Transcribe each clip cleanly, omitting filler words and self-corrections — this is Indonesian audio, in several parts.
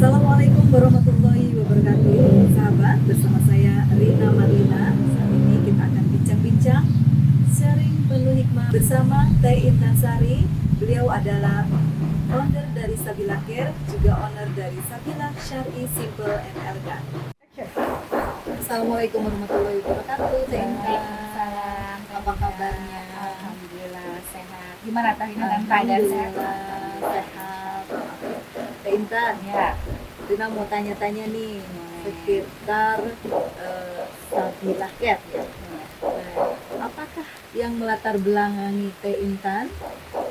Assalamualaikum warahmatullahi wabarakatuh. Sahabat, bersama saya Rina Marlina. Saat ini kita akan bincang-bincang sharing penuh hikmah bersama Teh Intan Sari. Beliau adalah owner dari Sabila Care, juga owner dari Sabila Syar'i Simple and Elegan. Assalamualaikum warahmatullahi wabarakatuh. Teh Intan, Waalaikumsalam. apa kabarnya? Alhamdulillah sehat. Gimana Teh Intan dan keadaan sehat? Alhamdulillah sehat. Teh Intan, Ya. Rina mau tanya-tanya nih sekitar Sabila Care ya. Nah, apakah yang melatar belakangi Teh Intan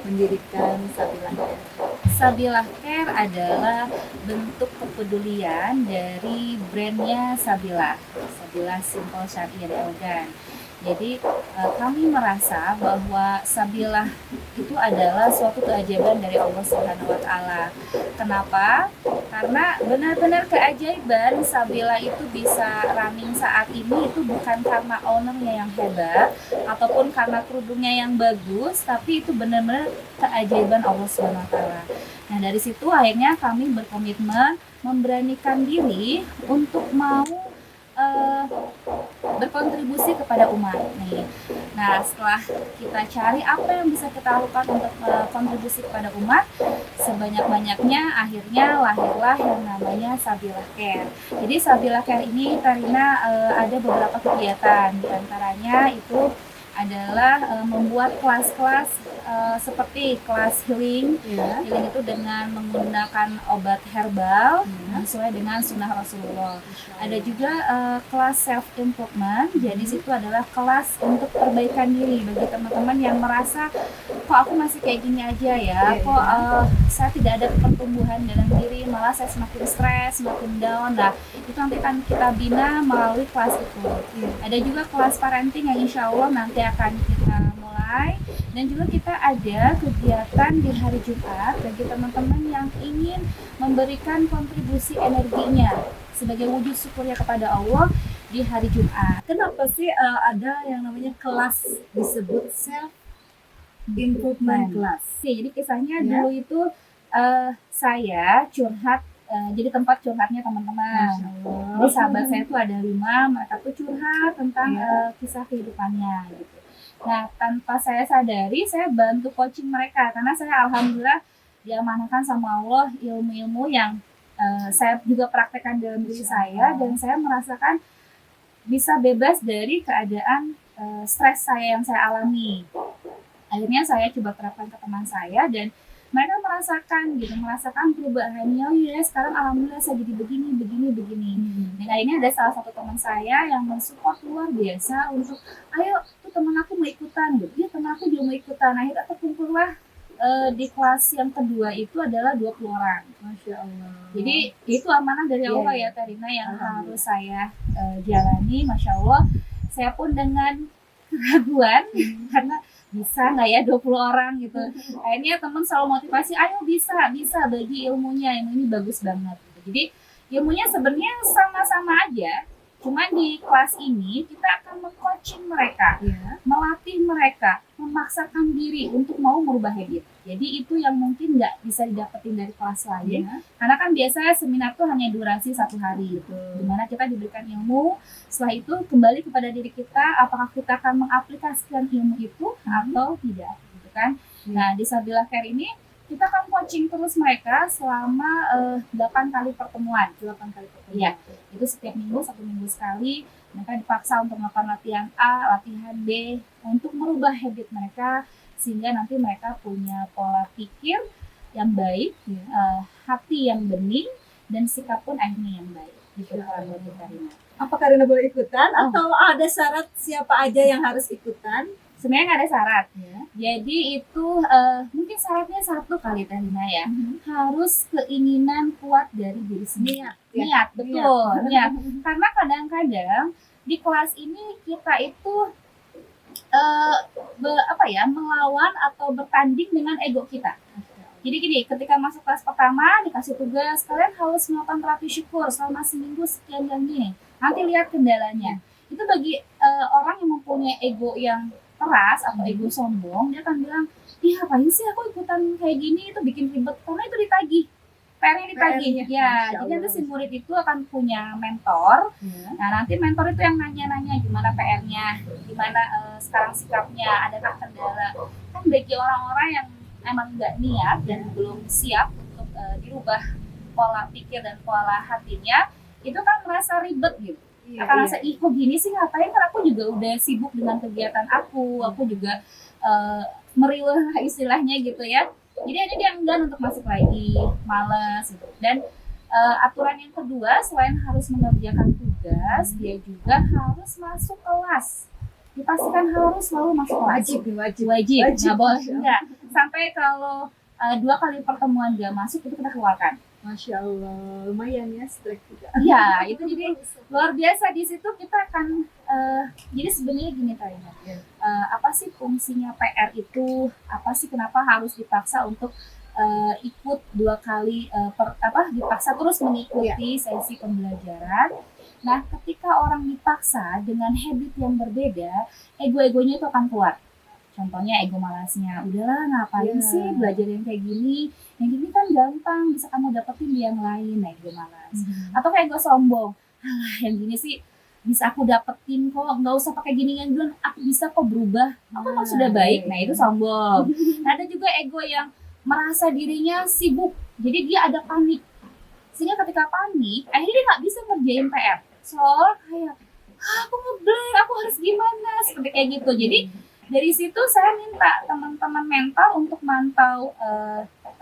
mendirikan Sabila Care? Sabila Care adalah bentuk kepedulian dari brandnya Sabila Simple Syar'i and Elegan. Jadi kami merasa bahwa Sabila itu adalah suatu keajaiban dari Allah Subhanahu wa Ta'ala. Kenapa? Karena benar-benar keajaiban Sabila itu bisa running saat ini itu bukan karena ownernya yang hebat ataupun karena kerudungnya yang bagus, tapi itu benar-benar keajaiban Allah Subhanahu wa Ta'ala. Nah, dari situ akhirnya kami berkomitmen memberanikan diri untuk mau berkontribusi kepada umat nih. Nah, setelah kita cari apa yang bisa kita lakukan untuk kontribusi kepada umat, sebanyak-banyaknya akhirnya lahirlah yang namanya Sabila Care. Jadi Sabila Care ini karena ada beberapa kegiatan, diantaranya itu adalah membuat kelas-kelas seperti kelas healing. Healing itu dengan menggunakan obat herbal sesuai dengan sunnah Rasulullah. Ada juga kelas self improvement. Jadi situ adalah kelas untuk perbaikan diri bagi teman-teman yang merasa kok aku masih kayak gini aja ya, kok saya tidak ada pertumbuhan dalam diri, malah saya semakin stres, semakin down. Nah, itu nanti akan kita bina melalui kelas itu. Ada juga kelas parenting yang insya Allah nanti akan kita mulai, dan juga kita ada kegiatan di hari Jumat bagi teman-teman yang ingin memberikan kontribusi energinya sebagai wujud syukurnya kepada Allah di hari Jumat. Kenapa sih ada yang namanya kelas disebut self improvement class? Jadi kisahnya dulu itu saya curhat, jadi tempat curhatnya teman-teman. Jadi sahabat saya itu ada 5, mereka tuh curhat tentang kisah kehidupannya gitu. Nah, tanpa saya sadari, saya bantu coaching mereka karena saya alhamdulillah diamanahkan sama Allah ilmu-ilmu yang saya juga praktekkan dalam diri saya, dan saya merasakan bisa bebas dari keadaan stres saya yang saya alami. Akhirnya saya coba terapkan ke teman saya dan mereka merasakan perubahannya. Ya sekarang alhamdulillah saya jadi begini. Dan akhirnya ada salah satu teman saya yang mensupport luar biasa untuk ayo tuh teman aku mau ikutan gitu. Ya teman aku juga mau ikutan. Akhirnya terkumpullah di kelas yang kedua itu adalah 20 orang. Masya Allah. Jadi itu amanah dari Allah ya Tarina yang harus saya jalani. Masya Allah, saya pun dengan keraguan karena bisa nggak ya 20 orang gitu. Akhirnya teman selalu motivasi, ayo bisa bagi ilmunya, yang ini bagus banget gitu. Jadi ilmunya sebenarnya sama-sama aja, cuma di kelas ini kita akan meng-coaching mereka, melatih mereka, memaksakan diri untuk mau merubah habit. Jadi itu yang mungkin nggak bisa didapetin dari kelas lain, karena kan biasanya seminar tuh hanya durasi 1 hari gitu, dimana kita diberikan ilmu. Setelah itu kembali kepada diri kita, apakah kita akan mengaplikasikan ilmu itu atau tidak gitu kan. Nah, di Sabila Care ini kita akan coaching terus mereka selama 8 kali pertemuan. Iya, itu setiap minggu, 1 minggu sekali. Mereka dipaksa untuk melakukan latihan A, latihan B untuk merubah habit mereka sehingga nanti mereka punya pola pikir yang baik, hati yang bening, dan sikap pun akhirnya yang baik. Gitu kalau buat kita. Apakah Rina boleh ikutan atau ada syarat siapa aja yang harus ikutan? Sebenarnya nggak ada syarat. Jadi itu mungkin syaratnya 1 kali Rina ya. Harus keinginan kuat dari diri sendiri. Niat, betul. Niat. Karena kadang-kadang di kelas ini kita itu melawan atau bertanding dengan ego kita. Jadi gini, ketika masuk kelas pertama dikasih tugas, kalian harus melakukan terapi syukur selama seminggu sekian dan gini. Nanti lihat kendalanya. Itu bagi orang yang mempunyai ego yang keras atau ego sombong, dia akan bilang, ih ngapain sih aku ikutan kayak gini, itu bikin ribet, karena itu ditagih. PR-nya di pagi. PR-nya, Ya, Masya jadi nanti Allah. si murid itu akan punya mentor. Ya. Nah, nanti mentor itu yang nanya-nanya gimana PR-nya, gimana sekarang sikapnya, adakah kendala. Kan bagi orang-orang yang emang nggak niat dan belum siap untuk dirubah pola pikir dan pola hatinya, itu kan merasa ribet gitu. Iya, Akan iya. rasa, ih kok gini sih, ngapain, kan aku juga udah sibuk dengan kegiatan aku juga meriweh istilahnya gitu ya. Jadi ada dia enggan untuk masuk lagi, malas gitu. Dan aturan yang kedua, selain harus mengerjakan tugas, dia juga harus masuk kelas. Dipastikan harus selalu masuk kelas. Wajib. Wajib, nggak boleh Masya Allah. enggak. Sampai kalau 2 kali pertemuan gak masuk, itu kita keluarkan. Masya Allah, lumayan ya strike juga. Iya, itu jadi luar biasa. Di situ kita akan jadi sebenarnya gini Karina, Ya. apa sih fungsinya PR itu, apa sih kenapa harus dipaksa untuk ikut 2 kali dipaksa terus mengikuti sesi pembelajaran. Nah, ketika orang dipaksa dengan habit yang berbeda, ego-egonya itu akan keluar. Contohnya ego malasnya, udahlah ngapain Ya. sih belajar yang kayak gini kan gampang, bisa kamu dapetin di yang lain. Nah, ego malas. Atau kayak ego sombong, alah yang gini sih bisa aku dapetin kok, nggak usah pakai ginian dulu, aku bisa kok berubah, aku kan sudah baik. Nah, itu sombong. Nah, ada juga ego yang merasa dirinya sibuk, jadi dia ada panik, sehingga ketika panik akhirnya dia nggak bisa ngerjain PR, soalnya kayak aku ngeblank, aku harus gimana, seperti kayak gitu. Jadi dari situ saya minta teman-teman mental untuk mantau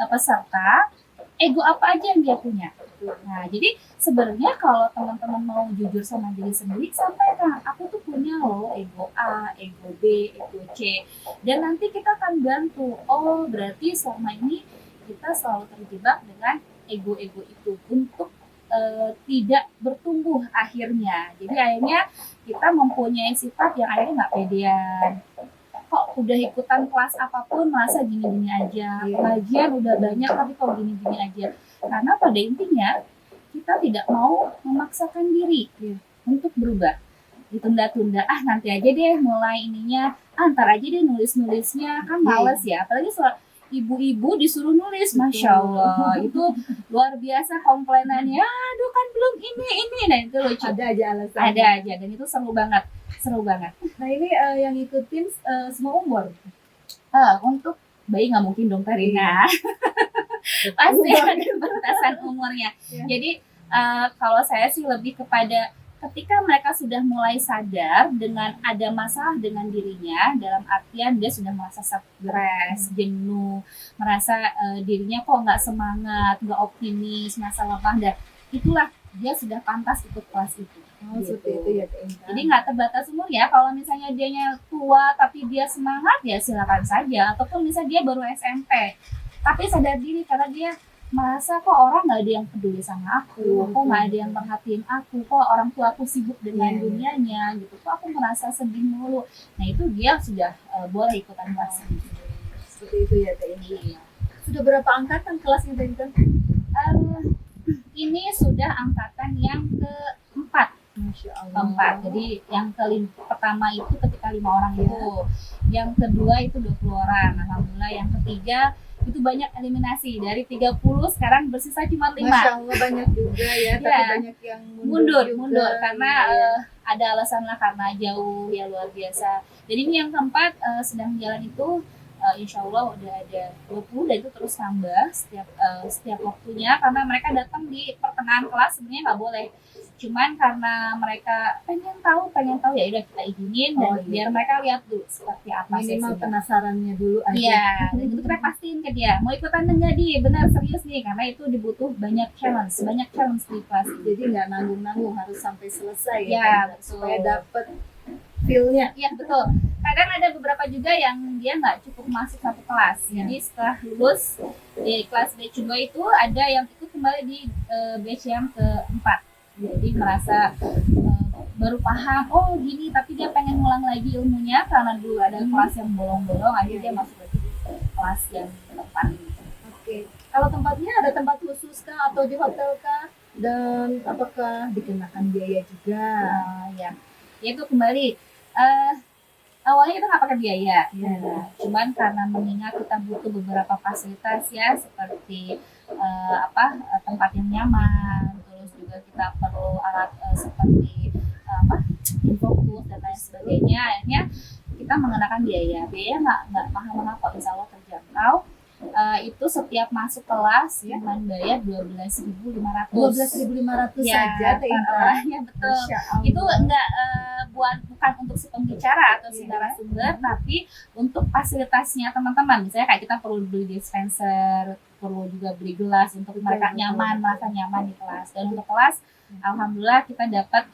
peserta, ego apa aja yang dia punya. Nah, jadi sebenarnya kalau teman-teman mau jujur sama diri sendiri, sampaikan, aku tuh punya loh ego A, ego B, ego C. Dan nanti kita akan bantu, oh berarti selama ini kita selalu terjebak dengan ego-ego itu untuk tidak bertumbuh akhirnya. Jadi akhirnya kita mempunyai sifat yang akhirnya nggak pedean. Kok udah ikutan kelas apapun merasa gini-gini aja, pengajian udah banyak tapi kok gini-gini aja. Karena pada intinya kita tidak mau memaksakan diri untuk berubah. Ditunda-tunda, nanti aja deh mulai ininya, ntar aja deh nulis-nulisnya, kan males ya. Apalagi soal ibu-ibu disuruh nulis, Masya Allah, itu luar biasa komplainannya, aduh kan belum ini, nah itu lucu. Ada aja alasan. Ada aja, dan itu seru banget. Nah ini yang ikutin semua umur. Untuk bayi nggak mungkin dong Karina. Pasti ada batasan umurnya. Ya. Jadi kalau saya sih lebih kepada ketika mereka sudah mulai sadar dengan ada masalah dengan dirinya, dalam artian dia sudah merasa stres, jenuh, merasa dirinya kok nggak semangat, nggak optimis, merasa lemah, dan itulah dia sudah pantas ikut kelas itu. Seperti itu ya Kak Intan. Jadi nggak terbatas umur ya. Kalau misalnya dianya tua tapi dia semangat, ya silakan saja. Ataupun misalnya dia baru SMP tapi sadar diri karena dia merasa kok orang nggak ada yang peduli sama aku, kok nggak ada yang perhatiin aku, kok orang tua aku sibuk dengan dunianya gitu, kok aku merasa sedih mulu. Nah itu dia sudah boleh ikutan kelas. Seperti itu ya Kak Intan. Sudah berapa angkatan kelasnya Kak Intan? Ini sudah angkatan yang keempat. Masya Allah. Keempat. Jadi yang pertama itu ketika 5 orang itu, yang kedua itu 20 orang. Alhamdulillah yang ketiga itu banyak eliminasi, dari 30 sekarang bersisa cuma 5. Masya Allah banyak juga ya, tapi banyak yang mundur karena ada alasan lah, karena jauh ya, luar biasa. Jadi ini yang keempat sedang jalan itu, insya Allah udah ada 20 dan itu terus nambah setiap waktunya, karena mereka datang di pertengahan kelas sebenarnya nggak boleh. Cuman karena mereka pengen tahu ya udah kita izinin dan biar mereka lihat dulu seperti apa sih. Minimal penasarannya dulu aja. Iya, dan itu kita pastiin ke dia mau ikutan enggak, dia benar serius nih, karena itu dibutuh banyak challenge di kelas. Jadi nggak nanggung-nanggung, harus sampai selesai ya, supaya dapet feel-nya. Iya betul. Kadang ada beberapa juga yang dia nggak cukup masuk satu kelas. Jadi setelah lulus di kelas batch 2 itu ada yang ikut kembali di batch yang keempat. Jadi merasa baru paham, oh gini, tapi dia pengen ngulang lagi ilmunya karena dulu ada kelas yang bolong-bolong, akhirnya dia masuk lagi di kelas yang keempat. Oke. Kalau tempatnya ada tempat khusus kah atau di hotel kah? Dan apakah dikenakan biaya juga? Ya itu kembali awalnya kita nggak pakai biaya. Iya. Cuman karena mengingat kita butuh beberapa fasilitas ya, seperti tempat yang nyaman, terus juga kita perlu alat seperti infocus dan lain sebagainya. Akhirnya kita mengenakan biaya nggak mahal-mahal kok, insya Allah terjangkau. Itu setiap masuk kelas cuma bayar 12.500. 12.500 Ya, saja Teh Intan. ya betul. Masya Allah. Itu enggak bukan untuk si pembicara atau si narasumber, tapi untuk fasilitasnya teman-teman. Misalnya kayak kita perlu beli dispenser, perlu juga beli gelas untuk mereka nyaman, merasa nyaman di kelas. Dan untuk kelas, alhamdulillah kita dapat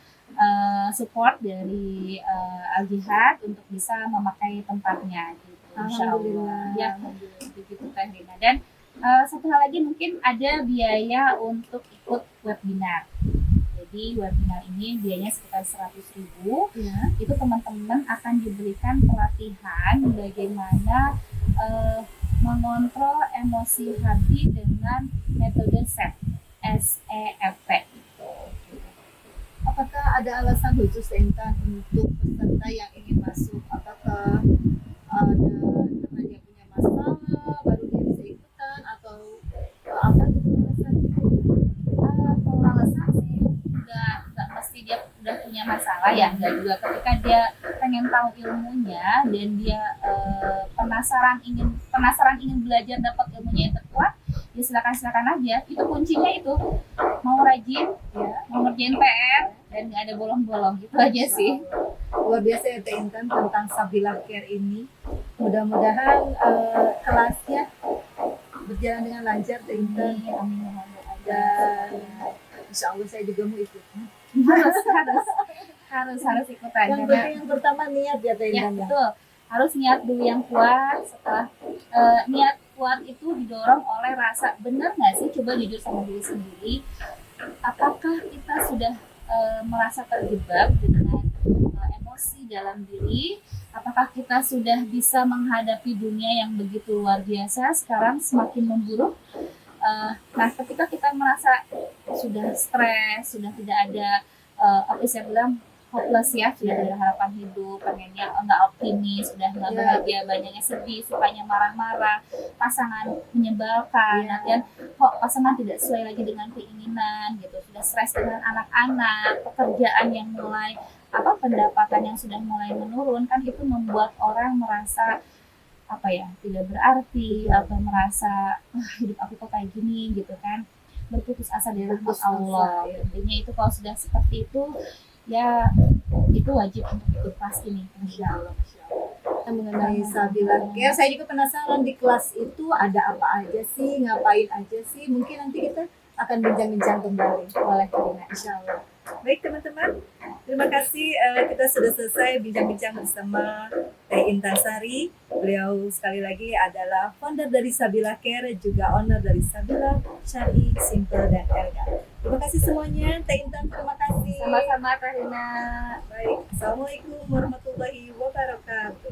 support dari Al-Jihad untuk bisa memakai tempatnya gitu. Insya Allah. Ya, begitu Teh Rina. Dan satu hal lagi, mungkin ada biaya untuk ikut webinar. Jadi webinar ini biayanya sekitar 100.000. Ya. Itu teman-teman akan diberikan pelatihan bagaimana mengontrol emosi hati dengan metode SEF, SEFT. Apakah ada alasan khusus Teh Intan untuk peserta yang ingin masuk? Apakah ada karena dia punya masalah baru dia bisa ikutan, atau apa gitu alasannya? Kalau alasan sih nggak mesti dia udah punya masalah ya, nggak juga. Ketika dia pengen tahu ilmunya dan dia penasaran ingin belajar, dapat ilmunya yang terkuat, ya silakan aja. Itu kuncinya itu mau rajin, mau ngerjain PR dan nggak ada bolong-bolong, gitu aja sih. Luar biasa ya Teh Intan tentang Sabila Care ini. Mudah-mudahan kelasnya berjalan dengan lancar Teh Intan. Amin. Dan insya Allah saya juga mau ikut. harus ikutan. Yang penting yang pertama niat ya Teh Ya Intan. betul, harus niat dulu yang kuat. Setelah niat kuat itu didorong oleh rasa, benar nggak sih, coba jujur sama diri sendiri, apakah kita sudah merasa terjebak dengan emosi dalam diri, apakah kita sudah bisa menghadapi dunia yang begitu luar biasa sekarang semakin memburuk. Nah, ketika kita merasa sudah stres, sudah tidak ada saya bilang hopeless ya, sudah tidak ada harapan hidup, pengennya nggak optimis, sudah nggak bahagia, banyaknya sedih, sukanya marah-marah, pasangan menyebalkan, dan kok pasangan tidak sesuai lagi dengan keinginan gitu, sudah stres dengan anak-anak, pekerjaan yang mulai pendapatan yang sudah mulai menurun, kan itu membuat orang merasa tidak berarti, atau merasa hidup aku kok kayak gini gitu kan, berputus asa dari rahmat Allah. Intinya itu kalau sudah seperti itu, ya itu wajib untuk ikut kelas ini. Masya Allah. Mengenai Sabila Care, saya juga penasaran di kelas itu ada apa aja sih, ngapain aja sih, mungkin nanti kita akan bincang-bincang kembali. Boleh Karina. Insya Allah. Baik teman-teman, terima kasih, kita sudah selesai bincang-bincang bersama Teh Intan Sari. Beliau sekali lagi adalah founder dari Sabila Care, juga owner dari Sabila Syari, Simple dan Elegan. Terima kasih semuanya, Teh Intan, terima kasih. Sama-sama Karina. Baik, Assalamualaikum warahmatullahi wabarakatuh.